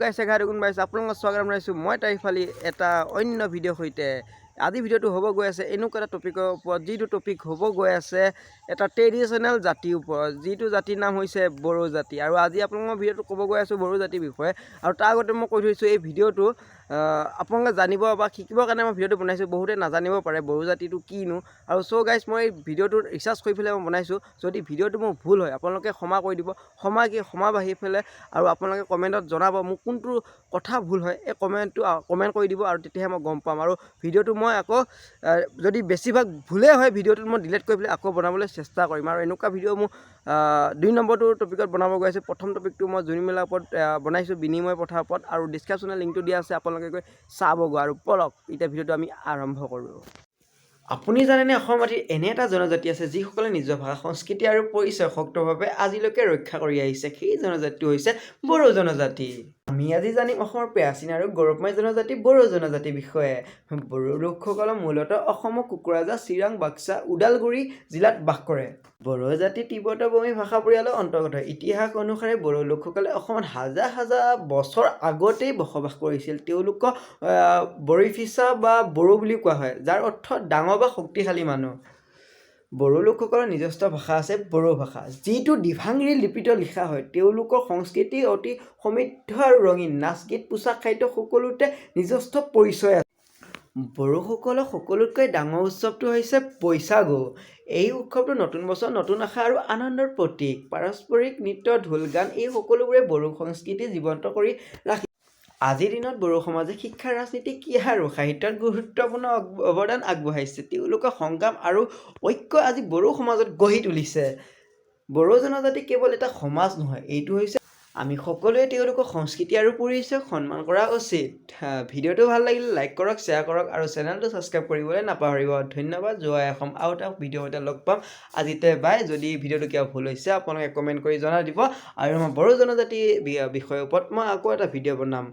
গাইছে ঘাই গুণ পাইছে আপোনালোকক স্বাগতম জনাইছোঁ মই তাৰিফ আলি এটা অন্য ভিডিঅ'ৰ সৈতে আজি ভিডিঅ'টো হ'ব গৈ আছে এনেকুৱা এটা টপিকৰ ওপৰত যিটো টপিক হ'ব গৈ আছে এটা ট্ৰেডিশ্যনেল জাতিৰ ওপৰত যিটো জাতিৰ নাম হৈছে বড়ো জাতি আৰু আজি আপোনালোকৰ ভিডিঅ'টো ক'ব গৈ আছোঁ বড়ো জাতিৰ বিষয়ে আৰু তাৰ আগতে মই কৈ থৈছোঁ এই ভিডিঅ'টো আপোনালোকে জানিব বা শিকিবৰ কাৰণে মই ভিডিঅ'টো বনাইছোঁ বহুতে নাজানিব পাৰে বড়ো জাতিটো কিনো আৰু চ' গাইজ মই এই ভিডিঅ'টো ৰিচাৰ্চ কৰি পেলাই মই বনাইছোঁ যদি ভিডিঅ'টো মোৰ ভুল হয় আপোনালোকে ক্ষমা কৰি দিব ক্ষমা বাঢ়ি পেলাই আৰু আপোনালোকে কমেণ্টত জনাব মোক কোনটো কথা ভুল হয় এই কমেণ্ট কৰি দিব আৰু তেতিয়াহে মই গম পাম আৰু ভিডিঅ'টো মই আকৌ যদি বেছিভাগ ভুলেই হয় ভিডিঅ'টোত মই ডিলিট কৰি পেলাই আকৌ বনাবলৈ চেষ্টা কৰিম আৰু এনেকুৱা ভিডিঅ' মোৰ 2 নম্বৰটো টপিকত বনাব গৈ আছে প্ৰথম টপিকটো মই জুনি মেলাৰ ওপৰত বনাইছোঁ বিনিময় প্ৰথাৰ ওপৰত আৰু ডিছক্ৰিপশ্যনত লিংকটো দিয়া আছে আপোনালোকে গৈ চাবগৈ আৰু পলক এতিয়া ভিডিঅ'টো আমি আৰম্ভ কৰোঁ আপুনি জানেনে অসমৰ মাটিত এনে এটা জনজাতি আছে যিসকলে নিজৰ ভাষা সংস্কৃতি আৰু পৰিচয় শক্তভাৱে আজিলৈকে ৰক্ষা কৰি আহিছে সেই জনজাতিটো হৈছে বড়ো জনজাতি আমি আজি জানিম অসমৰ প্ৰাচীন আৰু গৌৰৱময় জনজাতি বড়ো জনজাতিৰ বিষয়ে বড়ো লোকসকলে মূলতঃ অসমৰ কোকৰাঝাৰ চিৰাং বাক্সা ওদালগুৰি জিলাত বাস কৰে বড়ো জাতি তিব্বত-বৰ্মী ভাষা পৰিয়ালৰ অন্তৰ্গত ইতিহাস অনুসাৰে বড়ো লোকসকলে অসমত হাজাৰ হাজাৰ বছৰ আগতেই বসবাস কৰিছিল তেওঁলোকক বড়িফিছা বা বড়ো বুলি কোৱা হয় যাৰ অৰ্থ ডাঙৰ বা শক্তিশালী মানুহ বড়ো লোকসকলৰ নিজস্ব ভাষা আছে বড়ো ভাষা যিটো দিভাংগী লিপিত লিখা হয় তেওঁলোকৰ সংস্কৃতি অতি সমৃদ্ধ আৰু ৰঙীন নাচ গীত পোচাক খাদ্য সকলোতে নিজস্ব পৰিচয় আছে বড়োসকলৰ সকলোতকৈ ডাঙৰ উৎসৱটো হৈছে বৈশাগু এই উৎসৱটো নতুন বছৰ নতুন আশা আৰু আনন্দৰ প্ৰতীক পাৰস্পৰিক নৃত্য ঢোল গান এই সকলোবোৰে বড়ো সংস্কৃতি জীৱন্ত কৰি ৰাখি আজিৰ দিনত বড়ো সমাজে শিক্ষা ৰাজনীতি ক্ৰীড়া আৰু সাহিত্যত গুৰুত্বপূৰ্ণ অৱদান আগবঢ়াইছে তেওঁলোকৰ সংগ্ৰাম আৰু ঐক্য আজি বড়ো সমাজত গঢ়ি তুলিছে বড়ো জনজাতি কেৱল এটা সমাজ নহয় এইটো হৈছে আমি সকলোৱে তেওঁলোকৰ সংস্কৃতি আৰু পৰিচয়ক সন্মান কৰা উচিত ভিডিঅ'টো ভাল লাগিলে লাইক কৰক শ্বেয়াৰ কৰক আৰু চেনেলটো ছাবস্ক্ৰাইব কৰিবলৈ নাপাহৰিব ধন্যবাদ যোৱা এখন আৰু এটা ভিডিঅ' এটা লগ পাম আজিতে বাই যদি ভিডিঅ'টো কিবা ভুল হৈছে আপোনালোকে কমেণ্ট কৰি জনাই দিব আৰু মই বড়ো জনজাতি বিষয়ৰ ওপৰত মই আকৌ এটা ভিডিঅ' বনাম